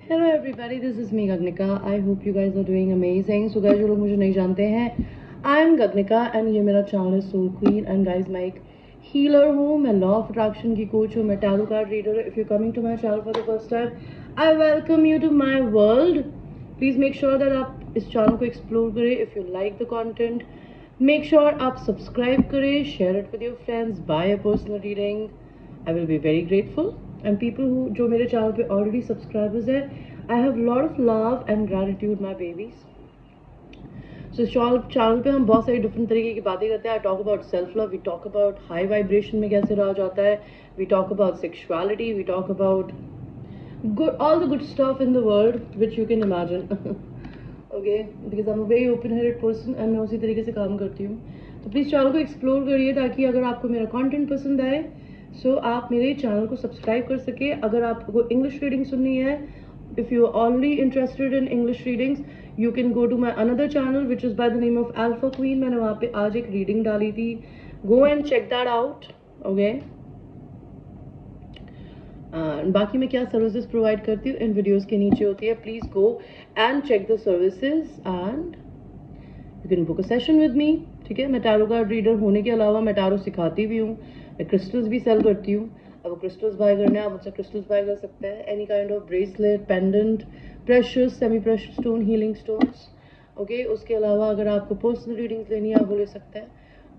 Hello everybody, this is me Gagnika. I hope you guys are doing amazing. So guys, जो लोग मुझे नहीं जानते हैं, I am Gagnika and ये मेरा channel है Soul Queen. And guys, मैं एक healer हूँ, मैं law of attraction की coach हूँ, मैं tarot card reader. If you're coming to my channel for the first time, I welcome you to my world. Please make sure that आप इस channel को explore करें. If you like the content, make sure आप subscribe करें, share it with your friends, buy a personal reading. I will be very grateful. And people who जो मेरे channel पे already subscribers है, I have a lot of love and gratitude my babies. So channel पे हम बहुत सारी different तरीके की बातें करते हैं. I talk about self love, we talk about high vibration में कैसे रहा जाता है, we talk about sexuality, we talk about all the good stuff in the world which you can imagine. Okay, because I'm a very open-hearted person and मैं उसी तरीके से काम करती हूँ. तो प्लीज़ चैनल को एक्सप्लोर करिए ताकि अगर आपको मेरा कंटेंट पसंद आए सो आप मेरे चैनल को सब्सक्राइब कर सके. अगर आपको इंग्लिश रीडिंग सुननी है, if you are only interested in English readings, you can go to my another channel which is by the name of Alpha Queen. मैंने वहाँ पे आज एक रीडिंग डाली थी. Go and check that out. Okay, बाकी मैं क्या सर्विसेज प्रोवाइड करती हूँ इन वीडियोज़ के नीचे होती है. Please go and check the services and you can book a session with me. ठीक है, मैं टैरो कार्ड रीडर होने के अलावा मैं टैरो सिखाती भी हूँ, मैं क्रिस्टल्स भी सेल करती हूँ. अब क्रिस्टल्स बाय करने हैं आप मुझसे क्रिस्टल्स बाय कर सकते हैं. Any kind of bracelet, pendant, precious, semi precious stone, healing stones. Okay, उसके अलावा अगर आपको पर्सनल रीडिंग्स लेनी है आप वो ले सकते हैं.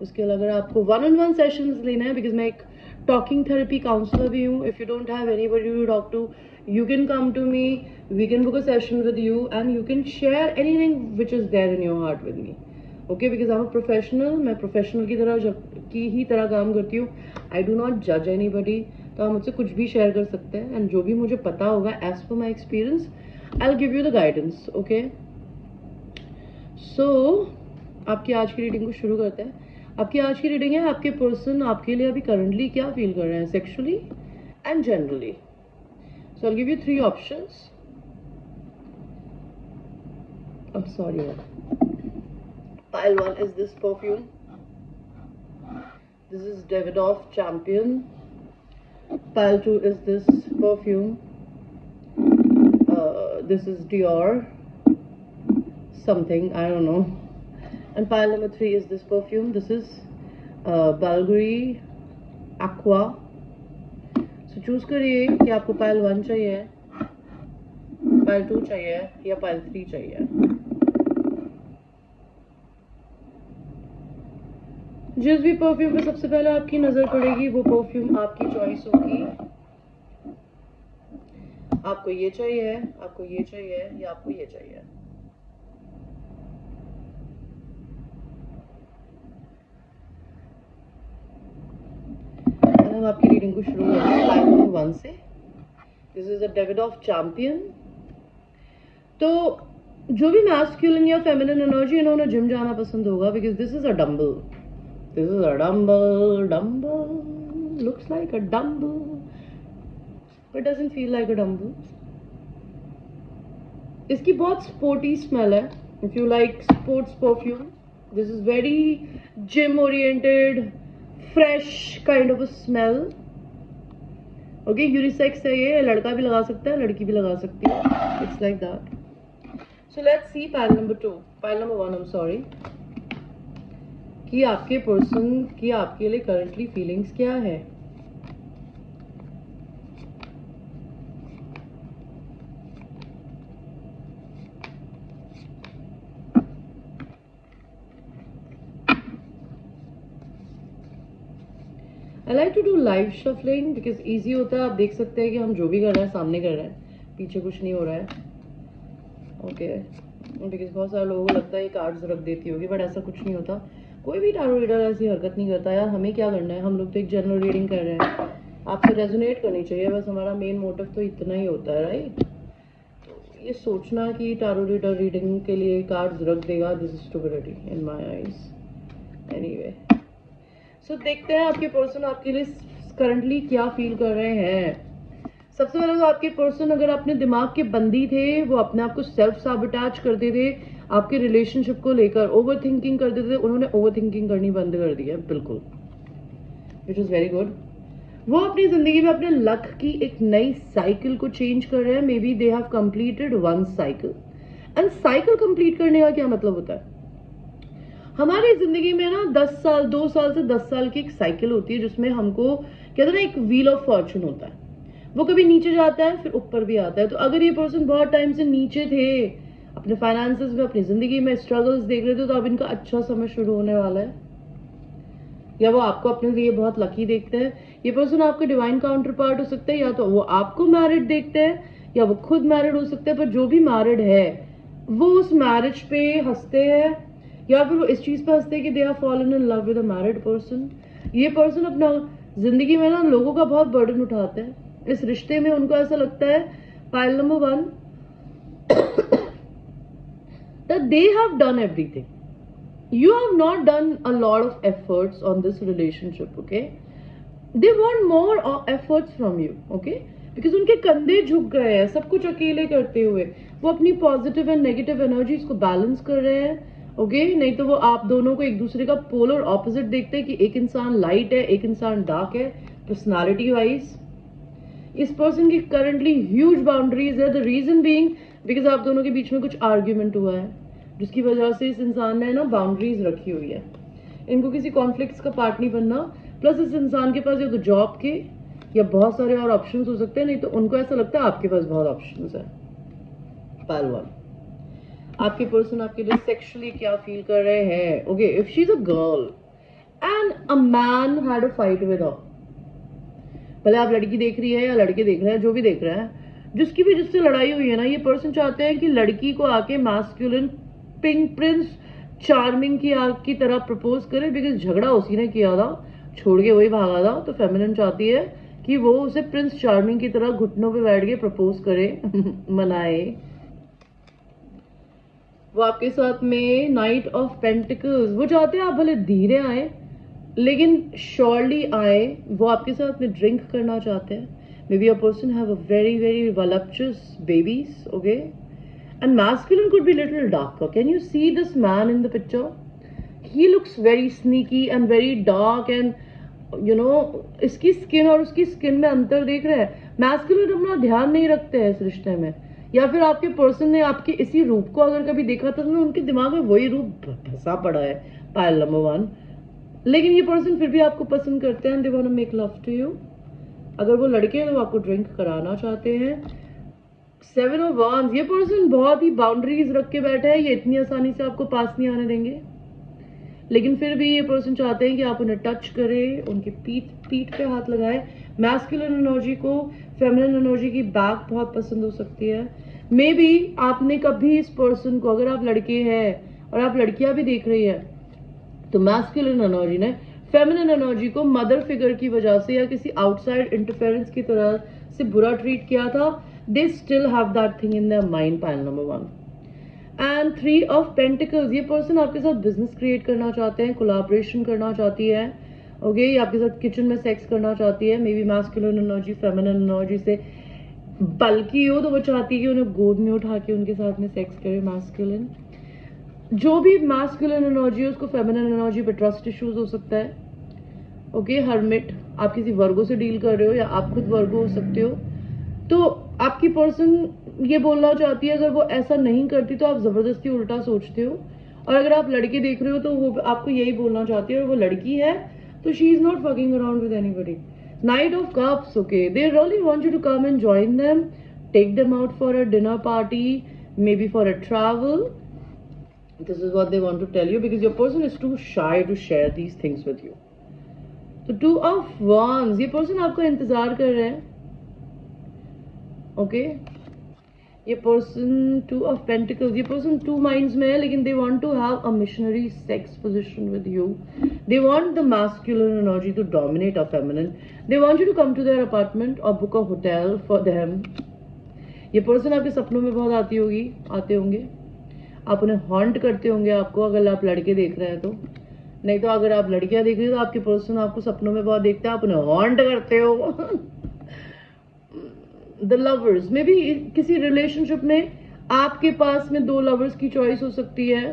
उसके अलावा अगर आपको 1-on-1 सेशंस लेना है, बिकॉज मैं एक टॉकिंग थेरेपी काउंसलर भी हूँ. If you don't have anybody to talk to, you can come to me, we can book a session with you and you can share anything which is there in your heart with me. Okay, because I'm a professional, मैं professional की ही तरह काम करती हूँ. I do not judge anybody. तो आप मुझसे कुछ भी शेयर कर सकते हैं एंड जो भी मुझे पता होगा as per my experience, I'll give you the guidance. Okay, so आपकी आज की रीडिंग को शुरू करते हैं. आपकी आज की रीडिंग है आपके पर्सन आपके लिए अभी करंटली क्या फील कर रहे हैं sexually and generally. So I'll give you 3 options. I'm sorry. Pile 1 is this perfume. This is Davidoff Champion. Pile 2 is this perfume. This is Dior something, I don't know. And pile number 3 is this perfume. This is Bulgari Aqua. तो choose करिए कि आपको pile 1 चाहिए, pile 2 चाहिए या pile 3 चाहिए. जिस भी परफ्यूम पे सबसे पहले आपकी नजर पड़ेगी वो परफ्यूम आपकी चॉइस होगी. आपको ये चाहिए, आपको ये चाहिए या आपको ये चाहिए. हम आपकी रीडिंग को शुरू करते हैं पाइल नंबर 1 से. This is a Davidoff champion. तो जो भी मैस्कुलिन या फेमिनिन एनर्जी, इन्होंने जिम जाना पसंद होगा because this is a dumbbell. This is a dumbbell. Dumbbell looks like a dumbbell but doesn't feel like a dumbbell. इसकी बहुत स्पोर्टी स्मेल है. If you like sports perfume, this is very gym oriented, fresh kind of a smell. Okay, unisex है ये, लड़का भी लगा सकता है लड़की भी लगा सकती है. It's like that. So let's see pile number 2, pile number 1, I am sorry, कि आपके पर्सन की आपके लिए करंटली फीलिंग्स क्या है. I like to do live shuffling because easy होता है. आप देख सकते हैं कि हम जो भी कर रहे हैं सामने कर रहे हैं, पीछे कुछ नहीं हो रहा है. ओके, बिकॉज बहुत सारे लोगों को लगता है ये कार्ड्स रख देती होगी बट ऐसा कुछ नहीं होता. कोई भी टैरो रीडर ऐसी हरकत नहीं करता. यार हमें क्या करना है, हम लोग तो एक जनरल रीडिंग कर रहे हैं, आपसे रेजोनेट करनी चाहिए, बस हमारा मेन मोटिव तो इतना ही होता है, राइट. तो ये सोचना कि टैरो रीडर रीडिंग के लिए कार्ड्स रख देगा, this is stupidity in my eyes. Anyway, so देखते हैं आपके पर्सन आपके लिए करंटली क्या फील कर रहे हैं. सबसे पहले तो आपके पर्सन अगर अपने दिमाग के बंदी थे, वो अपने आप को सेल्फ साबोटैज करते थे, आपके रिलेशनशिप को लेकर ओवर थिंकिंग करते थे, उन्होंने ओवर थिंकिंग करनी बंद कर दी है बिल्कुल, विच इज़ वेरी गुड. वो अपनी जिंदगी में अपने लक की एक नई साइकिल को चेंज कर रहे हैं। May be they have completed one cycle. And cycle complete करने का क्या मतलब होता है? हमारी जिंदगी में ना 10 साल, 2 साल से 10 साल की एक साइकिल होती है, जिसमें हमको कहते हैं ना, एक व्हील ऑफ फॉर्चून होता है। वो कभी नीचे जाता है, फिर ऊपर भी आता है। तो अगर ये पर्सन बहुत टाइम से नीचे थे, अपने फाइनेंसेस में, अपनी जिंदगी में स्ट्रगल्स देख रहे थे, तो अब इनका अच्छा समय शुरू होने वाला है। या वो आपको अपने लिए बहुत लकी देखते हैं। ये पर्सन आपका डिवाइन काउंटर पार्ट हो सकता है, या तो वो आपको मैरिड देखते हैं, या वो खुद मैरिड हो सकते हैं। पर जो भी मैरिड है, वो उस मैरिज पे हंसते हैं, या फिर वो इस चीज पे हंसते हैं कि they are fallen in love with a married person. ये पर्सन अपना जिंदगी में ना लोगों का बहुत बर्डन उठाते हैं। इस रिश्ते में उनको ऐसा लगता है, pile number 1, that they have done everything. You have not done a lot of efforts on this relationship, okay? They want more efforts from you, okay? Because उनके कंधे झुक गए हैं सब कुछ अकेले करते हुए। वो अपनी पॉजिटिव एंड नेगेटिव एनर्जीज को बैलेंस कर रहे हैं, ओके? नहीं तो वो आप दोनों को एक दूसरे का पोलर ऑपोजिट देखते हैं कि एक इंसान लाइट है, एक इंसान डार्क है, पर्सनालिटी वाइज। इस पर्सन की करंटली ह्यूज बाउंड्रीज है। द रीजन बीइंग बिकॉज आप दोनों के बीच में कुछ आर्ग्यूमेंट हुआ है, जिसकी वजह से इस इंसान ने ना बाउंड्रीज रखी हुई है। इनको किसी कॉन्फ्लिक्ट्स का पार्ट नहीं बनना। प्लस इस इंसान के पास या तो जॉब के या बहुत सारे और ऑप्शंस हो सकते हैं, नहीं तो उनको ऐसा लगता है आपके पास बहुत ऑप्शंस है। पाइल 1, आपके पर्सन आपके लिए सेक्सुअली क्या फील कर रहे हैं? Okay, if she is a girl and a man had a fight with her, भले आप लड़की देख रही है या लड़के देख रहे हैं, जो भी देख रहे हैं, जिसकी भी जिससे लड़ाई हुई है ना, ये पर्सन चाहते हैं कि लड़की को आके मैस्कुलिन पिंक प्रिंस चार्मिंग की तरह प्रपोज करे, बिकॉज झगड़ा उसी ने किया था, छोड़ के वही भागा था। तो फेमिनिन चाहती है कि वो उसे प्रिंस चार्मिंग की तरह घुटनों पे बैठ के प्रपोज करे, मनाए। वो आपके साथ में नाइट ऑफ पेंटिकल्स, वो चाहते हैं आप भले धीरे आए लेकिन श्योरली आए। वो आपके साथ में ड्रिंक करना चाहते हैं। Maybe a person have a very very voluptuous babies, okay? And masculine could be little darker. Can you see this man in the picture? He looks very sneaky and very dark, and you know, इसकी skin और उसकी skin में अंतर देख रहे हैं। Masculine अपना ध्यान नहीं रखते हैं इस रिश्ते में, या फिर आपके पर्सन ने आपके इसी रूप को अगर कभी देखा था, तो उनके दिमाग में वही रूप फंसा पड़ा है। पाइल नंबर 1, लेकिन ये पर्सन फिर भी आपको पसंद करते हैं। They want to make love to you. अगर वो लड़के हैं तो आपको ड्रिंक कराना चाहते हैं। 7 ऑफ वांड्स, ये पर्सन बहुत ही बाउंड्रीज रख के बैठा है। ये इतनी आसानी से आपको पास नहीं आने देंगे, लेकिन फिर भी ये पर्सन चाहते हैं कि आप उन्हें टच करें, उनकी पीठ पे हाथ लगाए। मैस्कुलिन एनर्जी को फेमिनिन एनर्जी की बैक बहुत पसंद हो सकती है। मे बी आपने कभी इस पर्सन को, अगर आप लड़के हैं और आप लड़कियां भी देख रही है, तो मैस्कुलिन एनर्जी ने फेमिनिन एनर्जी को मदर फिगर की वजह से या किसी आउटसाइड इंटरफेरेंस की तरह से बुरा ट्रीट किया था। They still have that thing in their mind. Pile number 1 and 3 of pentacles, ये पर्सन आपके साथ बिजनेस क्रिएट करना चाहते हैं, कोलैबोरेशन करना चाहती है, ओके? ये आपके साथ किचन में सेक्स करना चाहती है। May be masculine energy feminine energy से बल्कि हो, तो वो चाहती है कि उन्हें गोद में उठा के उनके साथ में सेक्स करे। मैस्कुलिन, जो भी मैस्कुलिन एनर्जी है, उसको फेमिनिन एनर्जी पे ट्रस्ट इश्यूज हो सकता है, ओके? हर्मिट, आप किसी वर्गो से डील कर रहे हो या आप खुद वर्गो हो सकते हो। तो आपकी पर्सन ये बोलना चाहती है, अगर वो ऐसा नहीं करती तो आप जबरदस्ती उल्टा सोचते हो। और अगर आप लड़के देख रहे हो तो वो आपको यही बोलना चाहती है। और वो लड़की है तो she is not fucking around with anybody. Night of cups, okay? They really want you to come and join them, take them out for a dinner party, maybe for a travel. This is what they want to tell you, because your person is too shy to share these things with you. तो 2 of wands, ये person आपका इंतजार कर रहे हैं, okay? ये person 2 of pentacles, ये person 2 minds में है, लेकिन they want to have a missionary sex position with you. They want the masculine energy to dominate a feminine. They want you to come to their apartment और book a hotel for them. ये person आपके सपनों में बहुत आते होंगे। आप उन्हें हॉन्ट करते होंगे आपको, अगर आप लड़के देख रहे हैं तो। नहीं तो अगर आप लड़कियां देख रही हो तो आपके पर्सन आपको सपनों में बहुत देखते हैं, आप उन्हें हॉन्ट करते हो। द लवर्स, में भी किसी रिलेशनशिप में आपके पास में 2 लवर्स की चॉइस हो सकती है,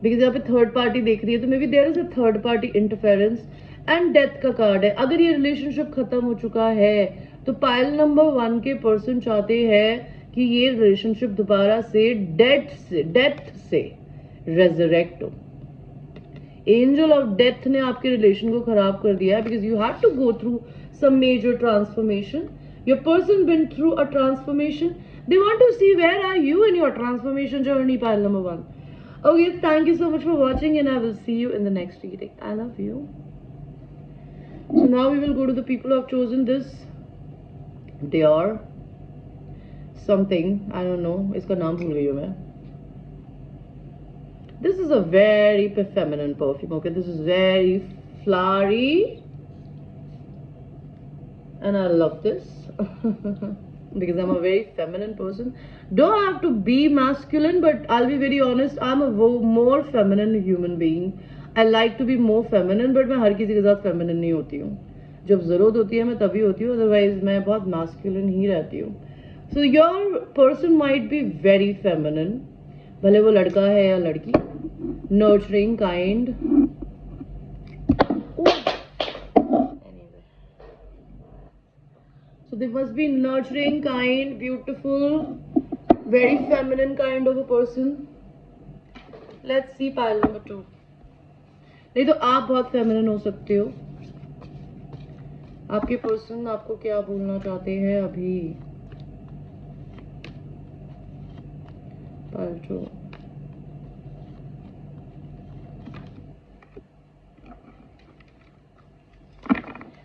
बिकॉज यहाँ पे थर्ड पार्टी देख रही है, तो maybe there is a third party interference. And death का कार्ड है। अगर ये रिलेशनशिप खत्म हो चुका है तो पाइल नंबर 1 के पर्सन चाहते हैं कि ये रिलेशनशिप दोबारा से डेथ से रेजरेक्ट हो। एंजल ऑफ डेथ ने आपके रिलेशन को खराब कर दिया है because you have to go through some major transformation. Your person been through a transformation, they want to see where are you in your transformation journey, pile number 1. Okay, thank you so much for watching and I will see you in the next reading. I love you. So now we will go to the people who have chosen this. They are something, I don't know, इसका नाम भूल गई हूँ मैं. This is a very feminine perfume, okay? This is very flowery and I love this because I'm a very feminine person. Don't have to be masculine, but I'll be very honest, I'm a more feminine human being. I like to be more feminine, but मैं हर किसी के साथ feminine नहीं होती हूँ. जब जरूरत होती है मैं तभी होती हूँ, otherwise मैं बहुत masculine ही रहती हूँ. So your person might be very feminine, भले वो लड़का है या लड़की. Nurturing, kind. So they must be nurturing, kind, beautiful, very feminine kind of a person. Let's see pile number 2. नहीं तो आप बहुत feminine हो सकते हो. आपके पर्सन आपको क्या बोलना चाहते हैं अभी? pile 2.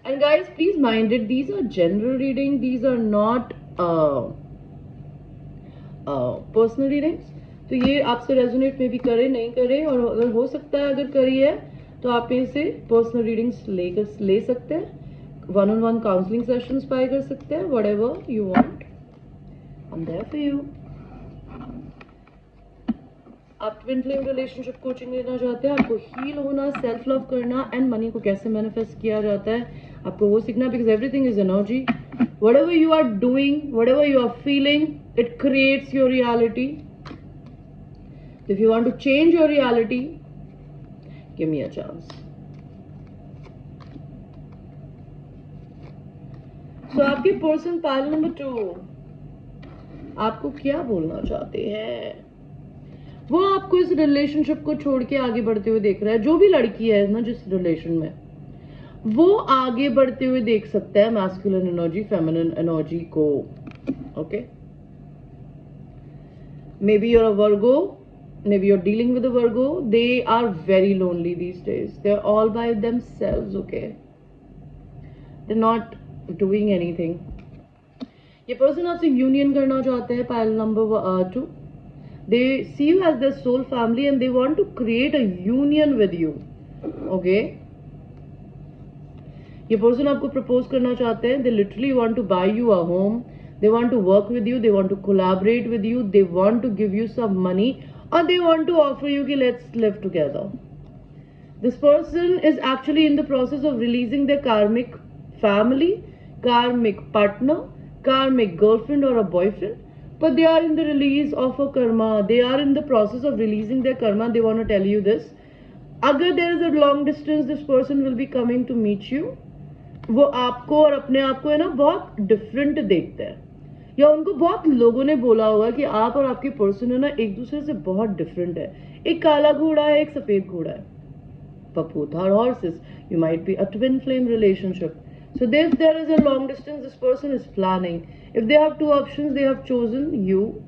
And guys, please mind it, these are general reading, these are not personal readings. तो ये आपसे रेजोनेट में भी करे नहीं करे, और अगर हो सकता है अगर करी है तो आप इसे पर्सनल रीडिंग्स ले सकते हैं, 1-on-1 काउंसलिंग सेशंस पाई कर सकते हैं, whatever you want, I am there for you. आप ट्विन फ्लेम रिलेशनशिप कोचिंग लेना चाहते हैं, आपको हील होना, सेल्फ लव करना एंड मनी को कैसे मैनिफेस्ट किया जाता है, आपको वो सीखना, because everything is energy. Whatever you are doing, whatever you are feeling, it creates your reality. If you want to change your reality, give me a chance. So आपके person pile number 2 आपको क्या बोलना चाहते हैं? वो आपको इस relationship को छोड़ के आगे बढ़ते हुए देख रहा है. जो भी लड़की है ना जिस रिलेशन में, वो आगे बढ़ते हुए देख सकता है मैस्कुलिन एनर्जी, फेमिनिन एनर्जी को. Okay, maybe you're a Virgo, maybe you're dealing with a Virgo. They are very lonely these days, they are all by themselves. Okay, they not doing anything. ये person आपसे union करना चाहते हैं, pile number 2. They see you as their soul family and they want to create a union with you. Okay? ये person आपको propose करना चाहते हैं. They literally want to buy you a home. They want to work with you. They want to collaborate with you. They want to give you some money, or they want to offer you कि let's live together. This person is actually in the process of releasing their karmic family, karmic partner, karmic girlfriend or a boyfriend. But they are in the release of a karma. They are in the process of releasing their karma. They want to tell you this. अगर there is a long distance, this person will be coming to meet you. वो आपको और अपने आप को है ना बहुत डिफरेंट देखते हैं, या उनको बहुत लोगों ने बोला होगा कि आप और आपके पर्सन है ना एक दूसरे से बहुत डिफरेंट है. एक काला घोड़ा है, एक सफेद घोड़ा है. Both are horses. You might be a twin flame relationship. So if there is a long distance, this person is planning. If they have two options, they have chosen you.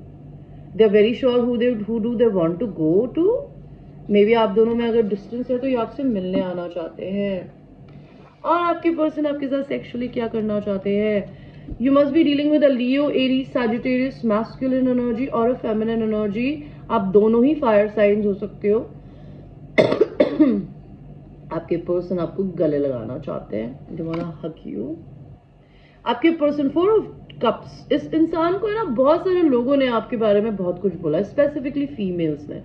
They are very sure who do they want to go to. Maybe आप दोनों में अगर distance है तो ये आपसे मिलने आना चाहते हैं. और आपके पर्सन आपके साथ सेक्सुअली क्या करना चाहते हैं? You must be dealing with a Leo, Aries, Sagittarius, masculine energy और a feminine energy. आप दोनों ही फायर साइंस हो सकते हो. आपके पर्सन आपको गले लगाना चाहते हैं. They wanna hug you. आपके पर्सन 4 of Cups, इस इंसान को है ना बहुत सारे लोगों ने आपके बारे में बहुत कुछ बोला, स्पेसिफिकली फीमेल्स ने,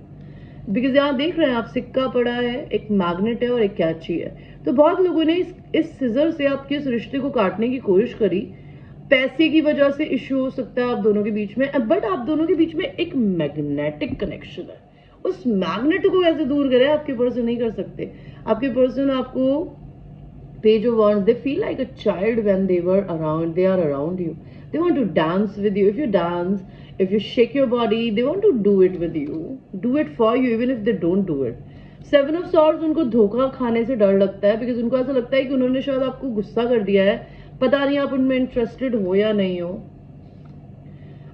बिकॉज यहाँ देख रहे हैं आप सिक्का पड़ा है, एक मैग्नेट है और एक कैची है. तो बहुत लोगों ने इस सिजर से आपके इस रिश्ते को काटने की कोशिश करी. पैसे की वजह से इश्यू हो सकता है आप दोनों के बीच में, बट आप दोनों के बीच में एक मैग्नेटिक कनेक्शन है. उस मैग्नेट को कैसे दूर करें आपके पर्सन नहीं कर सकते. आपके पर्सन आपको Page of Wands, they feel like a child when they are around you. They want to dance with you. If you dance, if you shake your body, they want to do it with you. Do it for you, even if they don't do it. Seven of Swords, उनको धोखा खाने से डर लगता है, because उनको ऐसा लगता है कि उन्होंने शायद आपको गुस्सा कर दिया है, पता नहीं आप उनमें इंटरेस्टेड हो या नहीं हो.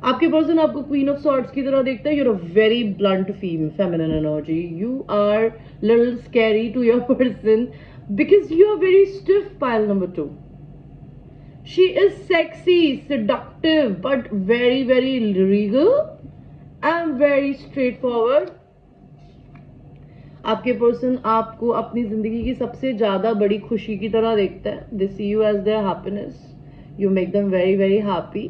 आपके पर्सन आपको क्वीन ऑफ सॉर्ड्स की तरह देखता है. You're a very blunt feminine energy. You are little scary to your person because you are very stiff. Pile number 2. She is sexy, seductive, but very, very regal and very straightforward. आपके person आपको अपनी जिंदगी की सबसे ज्यादा बड़ी खुशी की तरह देखता है. They see you as their happiness. You make them very, very happy.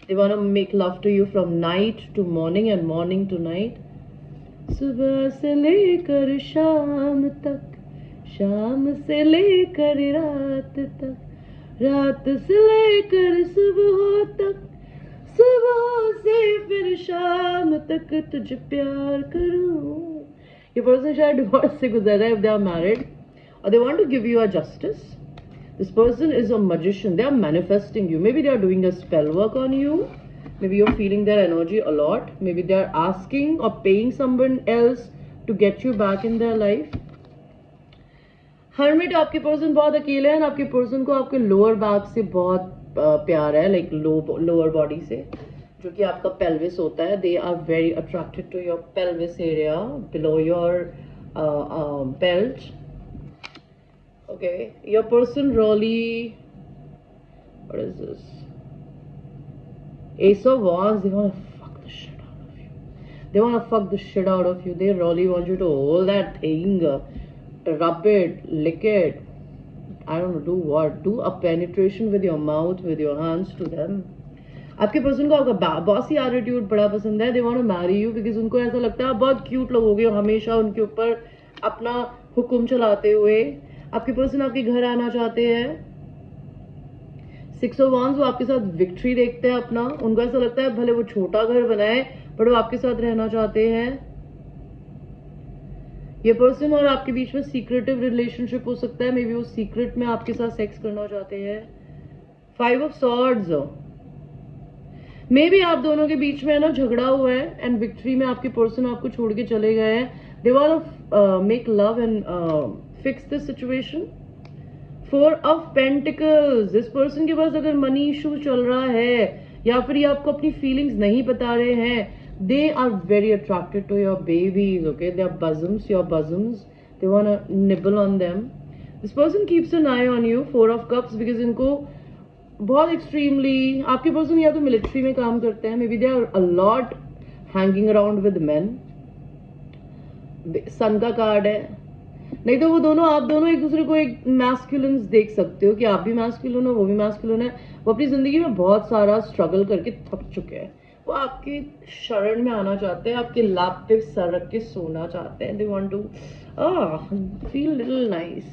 They want to make love to you from night to morning and morning to night. सुबह से लेकर शाम तक, शाम से लेकर रात तक, रात से लेकर सुबह तक, सुबह से फिर शाम तक तुझे प्यार करूं. ये पर्सन शायद डिवोर्स से गुजर रहा है, if they are married, or they want to give you a justice. This person is a magician. They are manifesting you. Maybe they are doing a spell work on you. Maybe you're feeling their energy a lot. Maybe they are asking or paying someone else to get you back in their life. Hermit, आपके person बहुत अकेले हैं. आपके person को आपके lower back से बहुत प्यार है, लाइक लोअर बॉडी से, जो कि आपका पेल्विस होता है. They are very attracted to your pelvis area below your belt. Okay, your person really, what is this? Ace of Wands. They want to fuck the shit out of you. They want to fuck the shit out of you. They really want you to hold that thing, rub it, lick it, I don't know, do what, do a penetration with your mouth, with your hands to them. आपके person को आपका bossy attitude बड़ा पसंद है. They want to marry you because उनको ऐसा लगता है आप बहुत क्यूट लगोगे हमेशा उनके ऊपर अपना हुक्म चलाते हुए. आपके पर्सन आपके घर आना चाहते हैं. सिक्स ऑफ वांड्स, वो आपके साथ विक्ट्री देखते हैं अपना. उनको ऐसा लगता है भले वो छोटा घर बनाए बट वो आपके साथ रहना चाहते हैं. ये पर्सन और आपके बीच में सीक्रेटिव रिलेशनशिप हो सकता है. मे बी वो सीक्रेट में आपके साथ सेक्स करना चाहते हैं. Five of swords, may be आप दोनों के बीच में है ना झगड़ा हुआ है एंड विक्ट्री में आपके पर्सन आपको छोड़ के चले गए हैं. They want to make love and fix this situation. Four of pentacles, इस पर्सन के पास अगर मनी इशू चल रहा है या फिर ये आपको अपनी फीलिंग्स नहीं बता रहे हैं, they are very attracted to your babies. Okay, they are bosoms, your bosoms. They want to nibble on them. This person keeps an eye on you. Four of cups, because इनको बहुत extremely, आपके person या तो military में काम करते हैं. Maybe they are a lot hanging around with men. सन का कार्ड है. नहीं तो वो दोनों, आप दोनों एक दूसरे को एक मैस्कुलिन देख सकते हो कि आप भी मैस्कुलिन हो, वो भी मैस्कुलिन है. वो अपनी जिंदगी में बहुत सारा स्ट्रगल करके थक चुके हैं. वो आपके शरण में आना चाहते हैं, आपके लाभ पे सर रख के सोना चाहते हैं. They want to feel little nice.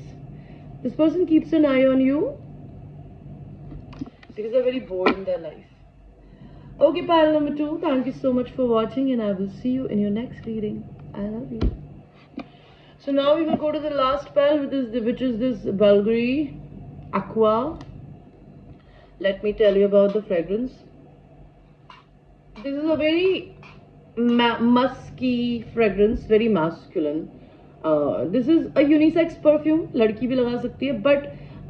This person keeps an eye on you because they're very bored in their life. Okay, pile number 2, thank you so much for watching and I will see you in your next reading. I love you. So now we will go to the last pile, which is this Bulgari Aqua. Let me tell you about the fragrance. This is a very musky fragrance, very masculine. This is a unisex perfume. लड़की भी लगा सकती है, but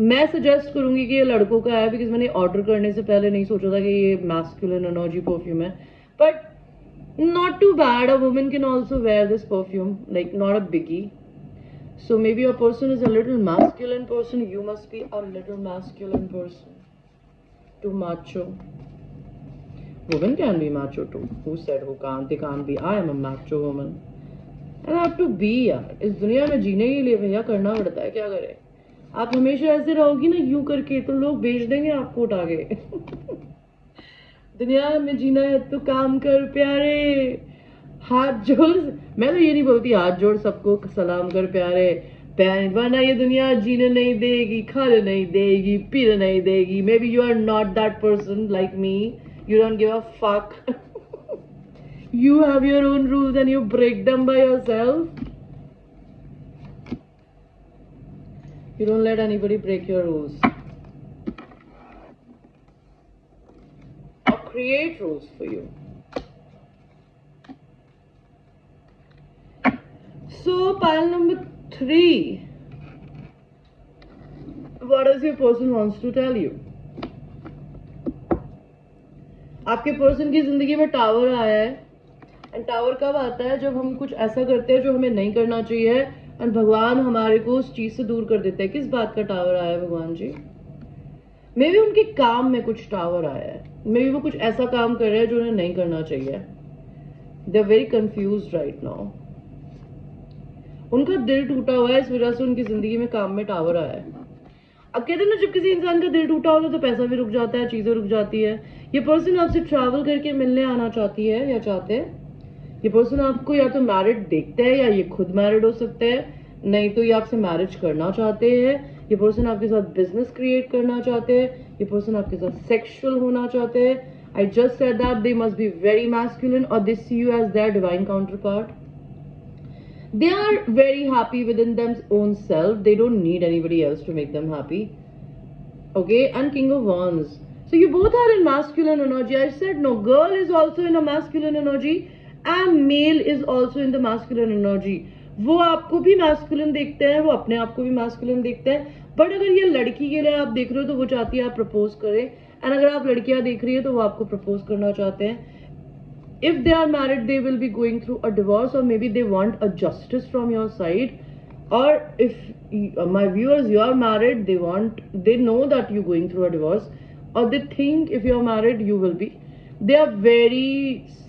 मैं suggest करूंगी कि ये लड़कों का है बिकॉज मैंने ऑर्डर करने से पहले नहीं सोचा था कि ये मैस्कुलिन एनर्जी परफ्यूम है. But not too bad, a woman can also wear this perfume, like not a biggie. So maybe your person is a little masculine person. You must be a little masculine person. Too macho. Women can be macho too. Who said who can't? They can't be. I am a macho woman. And I have to be यार. इस दुनिया में जीने के लिए भैया करना पड़ता है, क्या करें. आप हमेशा ऐसे रहोगी ना यूं करके तो लोग बेच देंगे आपको उठा के. दुनिया में जीना है तो काम कर प्यारे, हाथ जोड़. मैं तो ये नहीं बोलती हाथ जोड़ सबको सलाम कर प्यारे, वरना ये दुनिया जीने नहीं देगी, खाने नहीं देगी, पीने नहीं देगी. Maybe you are not that person like me. You don't give a fuck. You have your own rules and you break them by yourself. You don't let anybody break your rules or create rules for you. So pile number 3. What does your person wants to tell you? आपके person की जिंदगी में tower आया है, and tower कब आता है? जब हम कुछ ऐसा करते हैं जो हमें नहीं करना चाहिए, एंड भगवान हमारे को उस चीज से दूर कर देते हैं. किस बात का टावर आया है भगवान जी? मे बी उनके काम में कुछ टावर आया है, मे बी वो कुछ ऐसा काम कर रहे हैं जो उन्हें नहीं करना चाहिए. They are very confuse right now. उनका दिल टूटा हुआ है, इस वजह से उनकी जिंदगी में काम में टावर आया है. अब कहते हैं ना, जब किसी इंसान का दिल टूटा होता है तो पैसा भी रुक जाता है, चीजें रुक जाती है. ये पर्सन आपसे ट्रैवल करके मिलने आना चाहती है या चाहते हैं. ये पर्सन आपको या तो मैरिड देखते हैं, या ये खुद मैरिड हो सकते हैं, नहीं तो ये आपसे मैरिज करना चाहते हैं. ये पर्सन आपके साथ बिजनेस क्रिएट करना चाहते हैं. ये पर्सन आपके साथ सेक्सुअल होना चाहते हैं. I just said that they must be very masculine, और they see you as their divine counterpart. They are very happy within their own self. They don't need anybody else to make them happy. Okay, and King of Wands. So you both are in masculine energy. I said no, girl is also in a masculine energy and male is also in the masculine energy. वो आपको भी masculine देखते हैं, वो अपने आप को भी masculine देखते हैं. बट अगर ये लड़की के लिए आप देख रहे हो तो वो चाहती है आप प्रपोज करें, एंड अगर आप लड़कियां देख रही है तो वो आपको प्रपोज करना चाहते हैं. If they are married, they will be going through a divorce, or maybe they want a justice from your side. Or if my viewers, you are married, they know that you're going through a divorce, or they think if you are married, you will be. They are very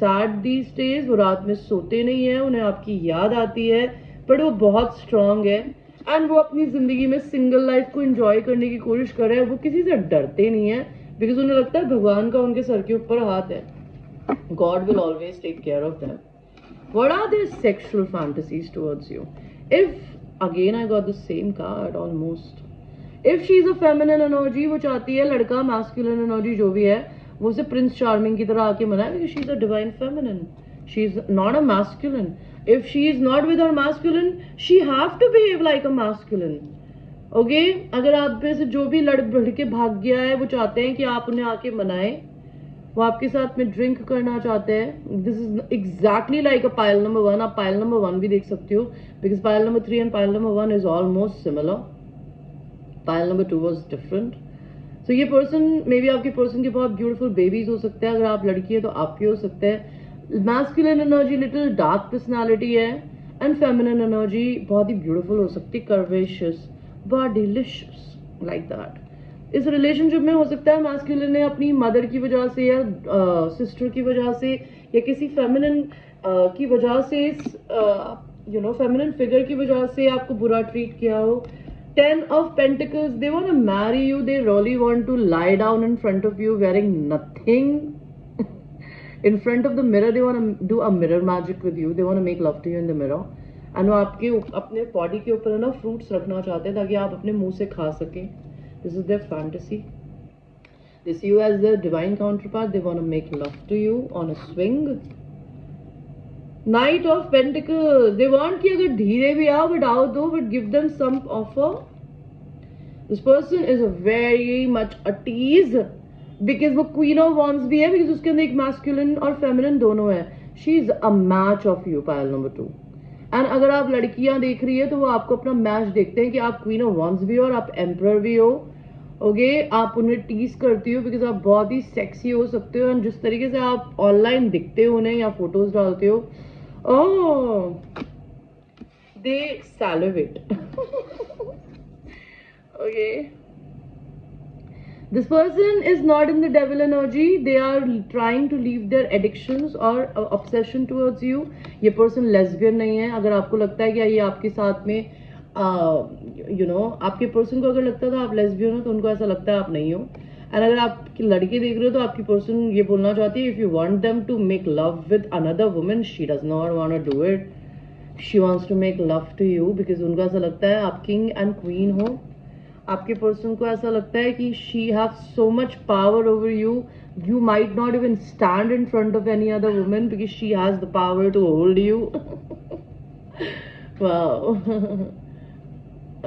sad these days. वो रात में सोते नहीं है, उन्हें आपकी याद आती है, बट वो बहुत स्ट्रांग है, एंड वो अपनी जिंदगी में सिंगल लाइफ को एंजॉय करने की कोशिश कर रहे हैं. वो किसी से डरते नहीं है, बिकॉज उन्हें लगता है भगवान का उनके सर के ऊपर हाथ है. God will always take care of them. What are their sexual fantasies towards you? If, again I got the same card almost. If she is a feminine energy, वो चाहती है लड़का masculine energy जो भी है वो उसे प्रिंस चार्मिंग की तरह आके मनाए, because she is a divine feminine. She is not a masculine. If she is not with her masculine, she have to behave like a masculine. Okay? अगर आप में से जो भी लड़ बढ़ के भाग गया है, वो चाहते हैं कि आप उन्हें आके मनाएं, वो आपके साथ में ड्रिंक करना चाहते हैं. This is exactly like a pile number 1. आप पाइल नंबर 1 भी देख सकते हो, because pile number 3 and pile number 1 is almost similar. Pile number 2 was different. So ये पर्सन, मे बी आपके पर्सन के बहुत ब्यूटीफुल बेबीज हो सकते हैं. अगर आप लड़की है तो आपके हो सकते हैं. Masculine energy little dark personality है, एंड फेमिनिन एनर्जी बहुत ही ब्यूटीफुल हो सकती है, कर्वेशियस बट डिलिशियस लाइक दैट. इस रिलेशनशिप में हो सकता है मैस्कुलिन ने अपनी मदर की वजह से या सिस्टर की वजह से या किसी फेमिनिन की वजह से, फेमिनिन फिगर की वजह से आपको बुरा ट्रीट किया हो. 10 of Pentacles, they want to marry you. They really want to lie down in front of you wearing nothing. In front of the mirror, they want to do a mirror magic with you. They want to make love to you in the mirror. And वो आपके अपने body के ऊपर ना fruits रखना चाहते हैं ताकि आप अपने मुंह से खा सकें. This is their fantasy. They see you as their divine counterpart. They want to make love to you on a swing. Knight of Pentacles. They want कि अगर धीरे भी आओ, but आओ दो, but give them some offer. This person is very much a tease, because वो Queen of Wands भी है, because उसके अंदर एक masculine और feminine दोनों है. She is a match of you, pile number 2. And अगर आप लड़कियां देख रही है तो वो आपको अपना मैच देखते हैं कि आप क्वीन ऑफ वॉन्स भी हो और आप एम्परर भी हो. ओके, आप उन्हें टीज करती हो बिकॉज आप बहुत ही सेक्सी हो सकते हो, एंड जिस तरीके से आप ऑनलाइन दिखते हो उन्हें या फोटोज डालते हो, oh they salivate. Okay, this person is not in the devil energy. They are trying to leave their addictions or obsession towards you. ये person lesbian नहीं है. अगर आपको लगता है कि ये आपके साथ में आपके person को अगर लगता था आप lesbian हो तो उनको ऐसा लगता है आप नहीं हो. एंड अगर आप लड़के देख रहे हो तो आपकी person ये बोलना चाहती है, if you want them to make love with another woman, she does not want to do it. She wants to make love to you because उनको ऐसा लगता है आप king and queen हो. आपके पर्सन को ऐसा लगता है कि she have so much power over you, you might not even stand in front of any other woman because she has the power to hold you. Wow.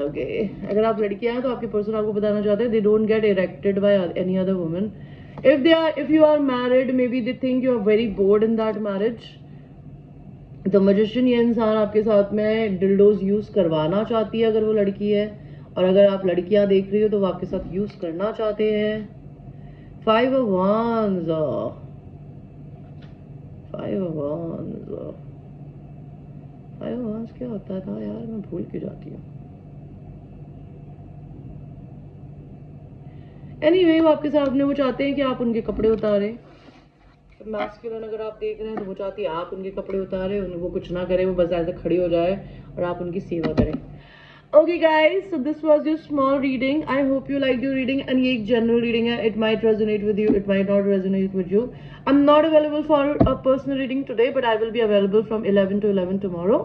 Okay अगर आप लड़कियां हैं तो आपके पर्सन आपको बताना चाहते हैं they don't get erected by any other woman. If you are married, maybe they think you are very bored in that marriage. The magician, ये इंसान आपके साथ में dildos यूज करवाना चाहती है अगर वो लड़की है, और अगर आप लड़कियां देख रही हो तो वो आपके साथ यूज करना चाहते हैं. 5 of Wands. 5 of Wands. 5 of Wands क्या होता था यार, मैं भूल के जाती हूँ. एनीवे वो आपके सामने वो चाहते हैं कि आप उनके कपड़े उतारें. मैस्कुलिन अगर आप देख रहे हैं तो वो चाहती है आप उनके कपड़े उतारे, वो कुछ ना करे, वो बस ऐसे खड़ी हो जाए और आप उनकी सेवा करें. Okay guys, so this was your small reading. I hope you liked your reading. And ये एक general reading है. It might resonate with you, it might not resonate with you. I'm not available for a personal reading today, but I will be available from 11 to 11 tomorrow.